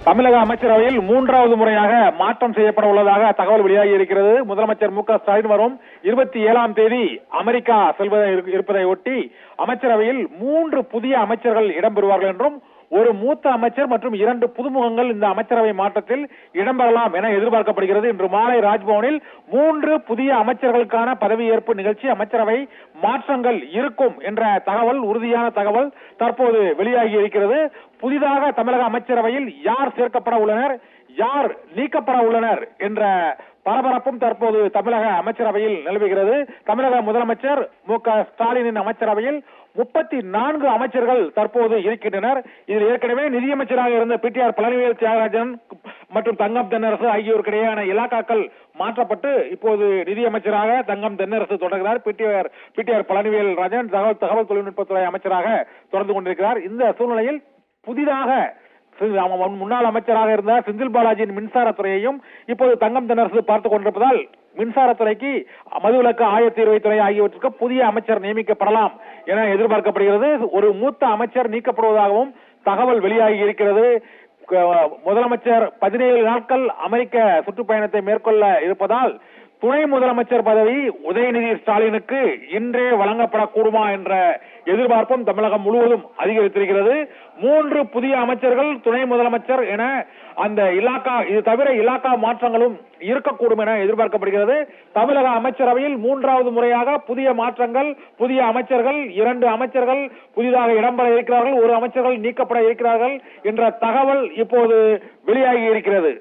தமிழக அமைச்சரவையில் மூன்றாவது முறையாக மாற்றம் செய்யப்பட உள்ளதாக தகவல் வெளியாகி இருக்கிறது. முதலமைச்சர் மு.க.ஸ்டாலின் வரும் 27ஆம் தேதி அமெரிக்கா இருப்பதை ஒட்டி அமைச்சரவையில் 3 புதிய அமைச்சர்கள் இடம்பெறுவார்கள் என்றும் ஒரு மூத்த அமைச்சர் மற்றும் 2 புதுமுகங்கள் இந்த அமைச்சரவை மாற்றத்தில் இடம்பெறலாம் என எதிர்பார்க்கப்படுகிறது. இன்று மாலை ராஜ்பவனில் 3 புதிய அமைச்சர்களுக்கான பதவியேற்பு நிகழ்ச்சி, அமைச்சரவை மாற்றங்கள் இருக்கும் என்ற தகவல், உறுதியான தகவல் தற்போது வெளியாகி இருக்கிறது. புதிதாக தமிழக அமைச்சரவையில் யார் சேர்க்கப்பட உள்ளனர், யார் நீக்கப்பட உள்ளனர் என்ற பரபரப்பும் தற்போது தமிழக அமைச்சரவையில் நிலவுகிறது. தமிழக முதலமைச்சர் மு.க.ஸ்டாலினின் அமைச்சரவையில் 34 அமைச்சர்கள் தற்போது இருக்கின்றனர். இதில் ஏற்கனவே நிதியமைச்சராக இருந்த பிடிஆர் பழனிவேல் தியாகராஜன் மற்றும் தங்கம் தென்னரசு ஆகியோருக்கிடையான இலாக்காக்கள் மாற்றப்பட்டு இப்போது நிதியமைச்சராக தங்கம் தென்னரசு தொடர்கிறார். பிடிஆர் பழனிவேல் ராஜன் தகவல் தொழில்நுட்பத்துறை அமைச்சராக தொடர்ந்து கொண்டிருக்கிறார். இந்த சூழ்நிலையில் புதிதாக முன்னாள் அமைச்சராக இருந்த செந்தில் பாலாஜியின் மின்சாரத்துறையையும் இப்போது தங்கம் தென்னரசு பார்த்துக் கொண்டிருப்பதால் மின்சாரத்துறைக்கு, மதுவிலக்கு, ஆயத்தீர்வைத்துறை ஆகியவற்றுக்கு புதிய அமைச்சர் நியமிக்கப்படலாம் என எதிர்பார்க்கப்படுகிறது. ஒரு மூத்த அமைச்சர் நீக்கப்படுவதாகவும் தகவல் வெளியாகி இருக்கிறது. முதலமைச்சர் 17 நாட்கள் அமெரிக்க சுற்றுப்பயணத்தை மேற்கொள்ள இருப்பதால் துணை முதலமைச்சர் பதவி உதயநிதி ஸ்டாலினுக்கு இன்றே வழங்கப்படக்கூடுமா என்ற எதிர்பார்ப்பும் தமிழகம் முழுவதும் அதிகரித்திருக்கிறது. 3 புதிய அமைச்சர்கள், துணை முதலமைச்சர் என அந்த இலாக்கா, இது தவிர இலாக்கா மாற்றங்களும் இருக்கக்கூடும் என எதிர்பார்க்கப்படுகிறது. தமிழக அமைச்சரவையில் 3வது முறையாக புதிய மாற்றங்கள், புதிய அமைச்சர்கள், 2 அமைச்சர்கள் புதிதாக இடம்பெற இருக்கிறார்கள், 1 அமைச்சர்கள் நீக்கப்பட இருக்கிறார்கள் என்ற தகவல் இப்போது வெளியாகி இருக்கிறது.